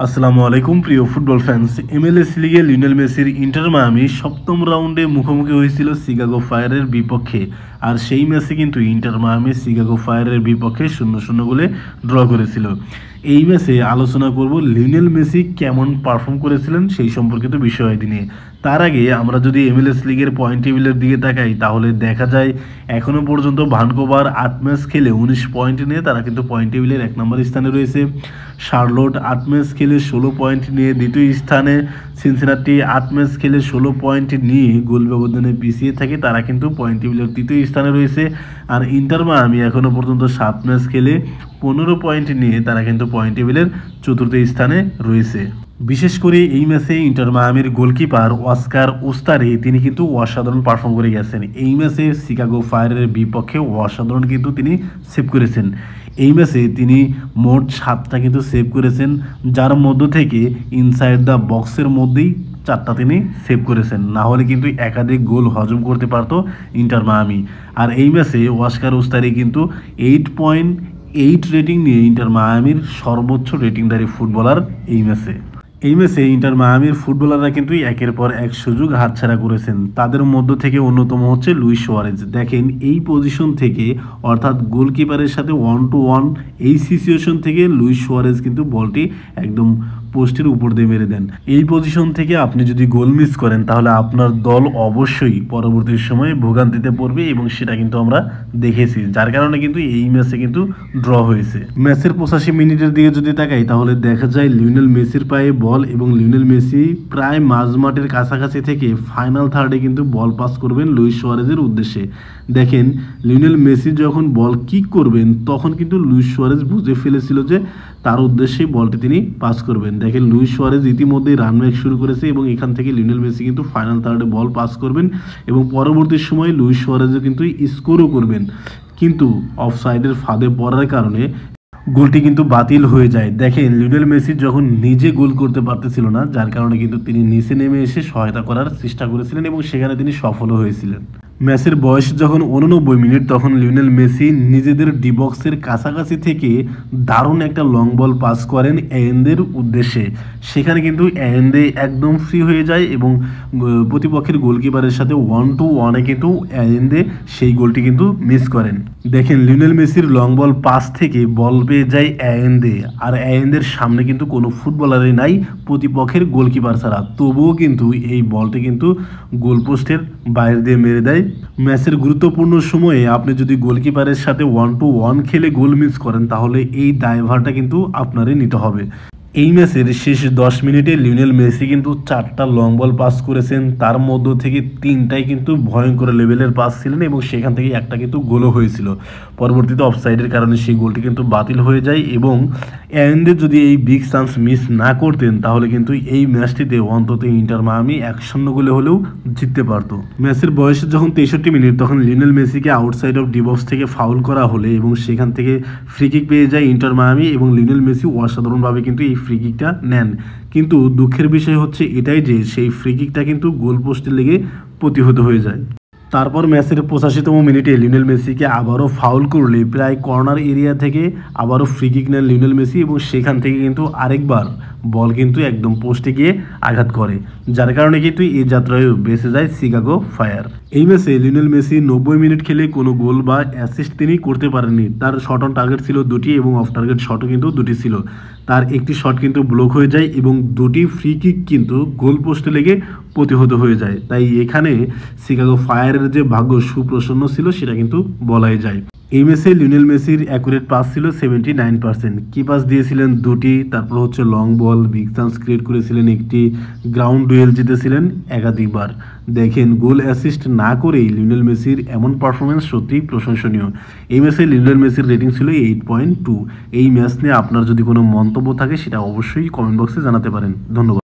আসসালামু আলাইকুম প্রিয় ফুটবল ফ্যান্স। MLS লিগে লিওনেল মেসির ইন্টার মায়ামি সপ্তম রাউন্ডে মুখোমুখি হয়েছিল শিকাগো ফায়ারের বিপক্ষে। আর সেই ম্যাচে কিন্তু ইন্টার মায়ামি শিকাগো ফায়ারের বিপক্ষে 0-0 গোলে ড্র করেছিল। এই ম্যাচে আলোচনা করব লিওনেল মেসি কেমন পারফর্ম করেছিলেন সেই সম্পর্কিত বিষয়াদি নিয়ে। তার আগে আমরা যদি MLS লিগের পয়েন্ট টেবিলের দিকে তাকাই তাহলে দেখা যায় এখনও পর্যন্ত ভানকোভার 8 ম্যাচ খেলে 19 পয়েন্ট নিয়ে তারা কিন্তু পয়েন্ট টেবিলের 1 নম্বর স্থানে রয়েছে। শার্লোট 8 ম্যাচ খেলে 16 পয়েন্ট নিয়ে দ্বিতীয় স্থানে। সিনসিনাটি 8 ম্যাচ খেলে 16 পয়েন্ট নিয়ে গোল ব্যবধানে পিছিয়ে থাকে, তারা কিন্তু পয়েন্ট টেবিলের তৃতীয় স্থানে রয়েছে। আর ইন্টার মায়ামি এখনও পর্যন্ত 7 ম্যাচ খেলে 15 পয়েন্ট নিয়ে তারা কিন্তু পয়েন্ট টেবিলের চতুর্থ স্থানে রয়েছে। বিশেষ করে এই ম্যাচে ইন্টার মায়ামির গোলকিপার অস্কার উস্তারি তিনি কিন্তু অসাধারণ পারফর্ম করে গেছেন। এই ম্যাচে শিকাগো ফায়ারের বিপক্ষে অসাধারণ কিন্তু তিনি সেভ করেছেন। এই ম্যাচে তিনি মোট 7টা কিন্তু সেভ করেছেন, যার মধ্য থেকে ইনসাইড দ্য বক্সের মধ্যেই 4টা তিনি সেভ করেছেন। না হলে কিন্তু একাধিক গোল হজম করতে পারত ইন্টার মায়ামি। আর এই ম্যাচে অস্কার উস্তারি কিন্তু 8.8 রেটিং নিয়ে ইন্টার মায়ামির সর্বোচ্চ রেটিংধারী ফুটবলার। এই ম্যাচে ইন্টার মায়ামির ফুটবলাররা কিন্তু একের পর এক সুযোগ হাতছাড়া করেছেন। তাদের মধ্য থেকে অন্যতম হচ্ছে লুইস সুয়ারেজ। দেখেন এই পজিশন থেকে, অর্থাৎ গোলকিপারের সাথে 1-to-1 এই সিচুয়েশন থেকে লুইস সুয়ারেজ কিন্তু বলটি একদম পোস্টের উপর দিয়ে মেরে দেন। এই পজিশন থেকে আপনি যদি গোল মিস করেন তাহলে আপনার দল অবশ্যই পরবর্তী সময়ে ভোগান্তিতে পড়বে, এবং সেটা কিন্তু আমরা দেখেছি, যার কারণে কিন্তু এই ম্যাচে কিন্তু ড্র হয়েছে। ম্যাচের 85 মিনিটের দিকে যদি তাকাই তাহলে দেখা যায় লিওনেল মেসির পায়ে বল, এবং লিওনেল মেসি প্রায় মাঝমাঠের কাছাকাছি থেকে ফাইনাল থার্ডে কিন্তু বল পাস করবেন লুইস সুয়ারেজের উদ্দেশ্যে। দেখেন লিওনেল মেসি যখন বল কিক করবেন তখন কিন্তু লুইস সুয়ারেজ বুঝে ফেলেছিল যে তার উদ্দেশ্যেই বলটি তিনি পাস করবেন। দেখেন লুইস সুয়ারেজ ইতিমধ্যেই রান মেক শুরু করেছে, এবং এখান থেকে লিওনেল মেসি কিন্তু ফাইনাল থার্ডে বল পাস করবেন, এবং পরবর্তী সময়ে লুইস সুয়ারেজও কিন্তু স্কোরও করবেন। কিন্তু অফসাইডের ফাঁদে পড়ার কারণে গোলটি কিন্তু বাতিল হয়ে যায়। দেখেন লিওনেল মেসি যখন নিজে গোল করতে পারতেছিল না, যার কারণে কিন্তু তিনি নিচে নেমে এসে সহায়তা করার চেষ্টা করেছিলেন, এবং সেখানে তিনি সফলও হয়েছিলেন। ম্যাচের বয়স যখন 89 মিনিট তখন লিওনেল মেসি নিজেদের ডি বক্সের কাছাকাছি থেকে দারুণ একটা লং বল পাস করেন এয়েন্দের উদ্দেশ্যে। সেখানে কিন্তু এয়েন্দে একদম ফ্রি হয়ে যায়, এবং প্রতিপক্ষের গোলকিপারের সাথে 1-to-1 কিন্তু এয়েন্দে সেই গোলটি কিন্তু মিস করেন। দেখেন লিওনেল মেসির লং বল পাস থেকে বল পেয়ে যায় এয়েন্দে, আর এয়েন্দের সামনে কিন্তু কোনো ফুটবলারই নাই প্রতিপক্ষের গোলকিপার ছাড়া। তবুও কিন্তু এই বলটি কিন্তু গোলপোস্টের বাইরে দিয়ে মেরে দেয়। ম্যাচের গুরুত্বপূর্ণ সময়ে আপনি যদি গোলকিপারের সাথে 1-to-1 খেলে গোল মিস করেন তাহলে এই দায়ভারটা কিন্তু আপনারই নিতে হবে। এই ম্যাচের শেষ 10 মিনিটে লিওনেল মেসি কিন্তু 4টা লং বল পাস করেছেন, তার মধ্য থেকে 3টাই কিন্তু ভয়ঙ্কর লেভেলের পাস ছিলেন, এবং সেখান থেকে একটা কিন্তু গোলও হয়েছিল। পরবর্তীতে অফসাইডের কারণে সেই গোলটি কিন্তু বাতিল হয়ে যায়, এবং এন্ডে যদি এই বিগ চান্স মিস না করতেন তাহলে কিন্তু এই ম্যাচটিতে অন্তত ইন্টার মায়ামি 1-0 গোলে হলেও জিততে পারত। ম্যাচের বয়সে যখন 63 মিনিট তখন লিওনেল মেসিকে আউটসাইড অফ ডি বক্স থেকে ফাউল করা হলে, এবং সেখান থেকে ফ্রি কিক পেয়ে যায় ইন্টার মায়ামি, এবং লিওনেল মেসি অসাধারণভাবে কিন্তু এই ফ্রি কিকটা নেন। কিন্তু দুঃখের বিষয় হচ্ছে এটাই যে সেই ফ্রি কিকটা কিন্তু গোল পোস্টে লেগে প্রতিহত হয়ে যায়। তারপর ম্যাচের 85তম মিনিটে লিওনেল মেসিকে আবারও ফাউল করলে প্রায় কর্নার এরিয়া থেকে আবারও ফ্রি কিক নেন লিওনেল মেসি, এবং সেখান থেকে কিন্তু আরেকবার বল কিন্তু একদম পোস্টে গিয়ে আঘাত করে, যার কারণে কিন্তু এই যাত্রায়ও বেঁচে যায় শিকাগো ফায়ার। এই ম্যাচে লিওনেল মেসি 90 মিনিট খেলে কোনো গোল বা অ্যাসিস্ট তিনি করতে পারেননি। তার শট অন টার্গেট ছিল 2টি, এবং অফ টার্গেট শটও কিন্তু 2টি ছিল। তার একটি শট কিন্তু ব্লক হয়ে যায়, এবং 2টি ফ্রি কিক কিন্তু গোল পোস্টে লেগে প্রতিহত হয়ে যায়। তাই এখানে শিকাগো ফায়ারের যে ভাগ্য সুপ্রসন্ন ছিল সেটা কিন্তু বলাই যায়। এই ম্যাচে লিওনেল মেসির অ্যাকুরেট পাস ছিল 79%। কি পাস দিয়েছিলেন 2টি, তারপর হচ্ছে long ball, big chance create করেছিলেন 1টি, গ্রাউন্ড ডুয়েল জিতেছিলেন একাধিকবার। দেখেন গোল অ্যাসিস্ট না করেই লিওনেল মেসির এমন পারফরমেন্স সত্যিই প্রশংসনীয়। এই ম্যাচে লিওনেল মেসির রেটিং ছিল 8.2। এই ম্যাচ নিয়ে আপনার যদি কোনো মন্তব্য থাকে সেটা অবশ্যই কমেন্ট বক্সে জানাতে পারেন। ধন্যবাদ।